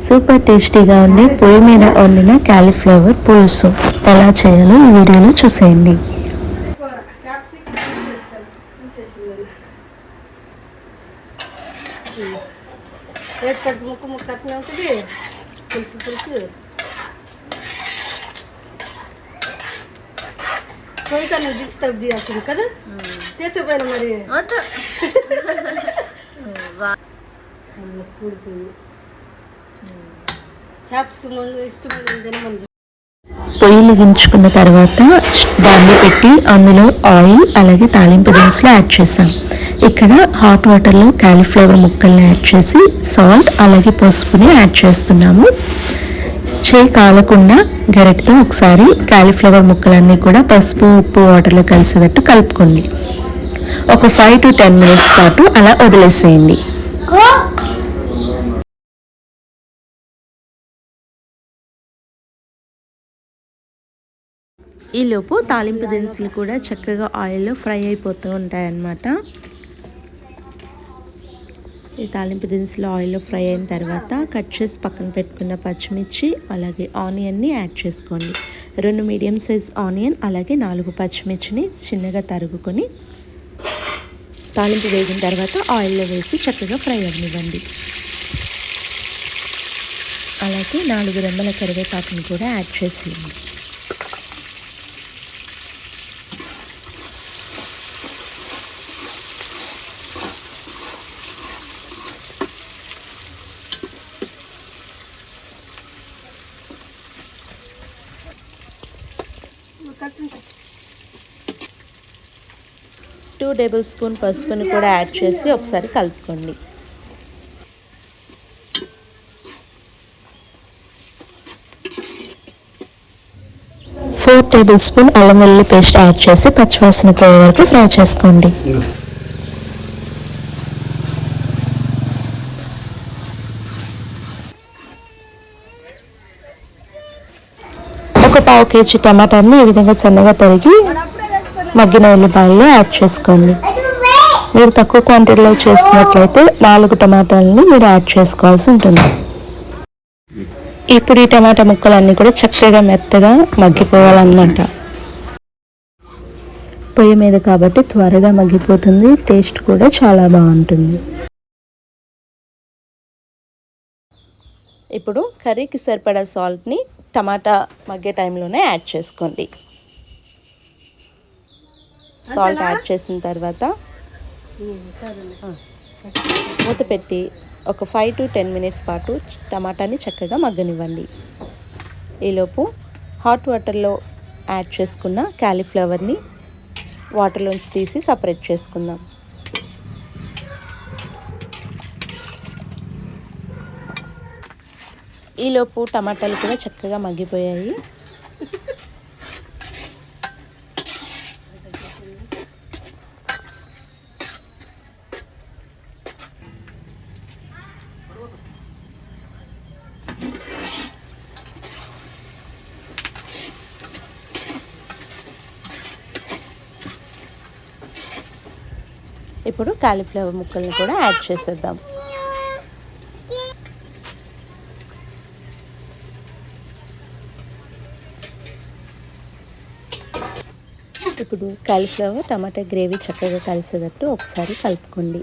Super టేస్టీగా ఉండే పొయ్యి మీద వండిన క్యాలీఫ్లవర్ పులుసు ఎలా చేయాలో ఈ వీడియోలో చూసేయండి. పోయితాను దిస్తావు దియాల్సింది కదా తెచ్చిపోయినా మరి పొయ్యి లిగించుకున్న తర్వాత దాన్ని పెట్టి అందులో ఆయిల్ అలాగే తాలింపు దినుసులు యాడ్ చేసాం. ఇక్కడ హాట్ వాటర్లో క్యాలీఫ్లవర్ ముక్కల్ని యాడ్ చేసి సాల్ట్ అలాగే పసుపుని యాడ్ చేస్తున్నాము. చేయి కాలకుండా గరిటతో ఒకసారి క్యాలీఫ్లవర్ ముక్కలన్నీ కూడా పసుపు ఉప్పు వాటర్లో కలిసేటట్టు కలుపుకోండి. ఒక 5 to 10 minutes పాటు అలా వదిలేసేయండి. ఈలోపు తాలింపు దినుసులు కూడా చక్కగా ఆయిల్లో ఫ్రై అయిపోతూ ఉంటాయన్నమాట. ఈ తాలింపు దినుసులు ఆయిల్లో ఫ్రై అయిన తర్వాత కట్ చేసి పక్కన పెట్టుకున్న పచ్చిమిర్చి అలాగే ఆనియన్ని యాడ్ చేసుకోండి. 2 మీడియం సైజ్ ఆనియన్ అలాగే 4 పచ్చిమిర్చిని చిన్నగా తరుగుకొని తాలింపు వేగిన తర్వాత ఆయిల్లో వేసి చక్కగా ఫ్రై అవ్వనివ్వండి. అలాగే 4 రెమ్మల కరివేపాకుని కూడా యాడ్ చేసేయండి. టూ టేబుల్ స్పూన్ పసుపుని కూడా యాడ్ చేసి ఒకసారి కలుపుకోండి. ఫోర్ టేబుల్ స్పూన్ అల్లం వెల్లుల్లి పేస్ట్ యాడ్ చేసి పచ్చివాసన పోయే వరకు ఫ్రై చేసుకోండి. ఒక 1/2 kg టమాటాని ఈ విధంగా సన్నగా తరిగి మగ్గిన ఉల్లిపాయలు యాడ్ చేసుకోండి. మీరు తక్కువ క్వాంటిటీలో చేసినట్లయితే 4 టమాటాలని మీరు యాడ్ చేసుకోవాల్సి ఉంటుంది. ఇప్పుడు ఈ టమాటా ముక్కలన్నీ కూడా చక్కగా మెత్తగా మగ్గిపోవాలన్నమాట. పొయ్యి మీద కాబట్టి త్వరగా మగ్గిపోతుంది, టేస్ట్ కూడా చాలా బాగుంటుంది. ఇప్పుడు కర్రీకి సరిపడా సాల్ట్ని టమాటా మగ్గే టైంలోనే యాడ్ చేసుకోండి. సాల్ట్ యాడ్ చేసిన తర్వాత మూత పెట్టి ఒక 5 to 10 minutes పాటు టమాటాని చక్కగా మగ్గనివ్వండి. ఈలోపు హాట్ వాటర్లో యాడ్ చేసుకున్న క్యాలీఫ్లవర్ని వాటర్లోంచి తీసి సపరేట్ చేసుకుందాం. ఈలోపు టమాటాలు కూడా చక్కగా మగ్గిపోయాయి. ఇప్పుడు కాలీఫ్లవర్ ముక్కల్ని కూడా యాడ్ చేసేద్దాం. ఇప్పుడు కాలీఫ్లవర్ టమాటా గ్రేవీ చక్కగా కలిసేటట్టు ఒకసారి కలుపుకోండి.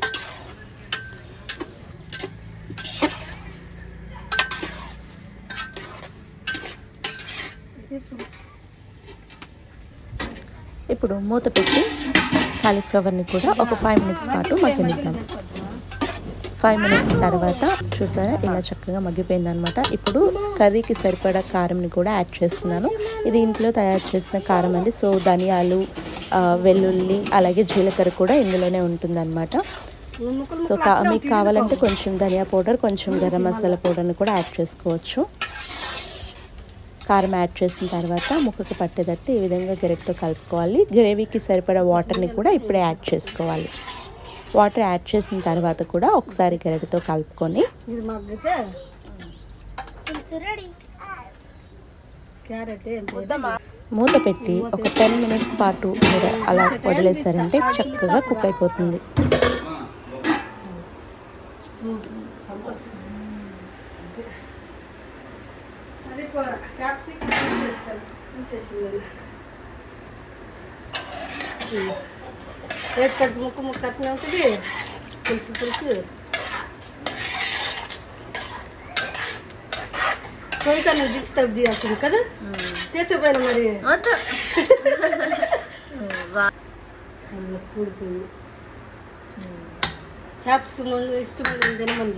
ఇప్పుడు మూత పెట్టి కాలీఫ్లవర్ని కూడా ఒక 5 minutes పాటు మగ్గనిద్దాం. 5 minutes తర్వాత చూసారా ఇలా చక్కగా మగ్గిపోయిందనమాట. ఇప్పుడు కర్రీకి సరిపడా కారంని కూడా యాడ్ చేస్తున్నాను. ఇది ఇంట్లో తయారు చేసిన కారం అండి. సో ధనియాలు, వెల్లుల్లి అలాగే జీలకర్ర కూడా ఇందులోనే ఉంటుందన్నమాట. సో మీకు కావాలంటే కొంచెం ధనియా పౌడర్, కొంచెం గరం మసాలా పౌడర్ని కూడా యాడ్ చేసుకోవచ్చు. కారం యాడ్ చేసిన తర్వాత ముక్కకు పట్టేటట్టు ఈ విధంగా గరిటెతో కలుపుకోవాలి. గ్రేవీకి సరిపడా వాటర్ని కూడా ఇప్పుడే యాడ్ చేసుకోవాలి. వాటర్ యాడ్ చేసిన తర్వాత కూడా ఒకసారి గరిటెతో కలుపుకొని మూత పెట్టి ఒక 10 minutes పాటు మీరు అలా వదిలేసారంటే చక్కగా కుక్ అయిపోతుంది. అది కూర క్యాప్సికం తీసేసింది. రేట్ కట్టు ముక్క అట్నే ఉంటుంది. పులుసు కొయ్యతో నువ్వు దిగుతావు తీయాల్సింది కదా. తెచ్చిపోయినా మరి కూడిపోయింది. క్యాప్సికం ఇష్టమైన తినమని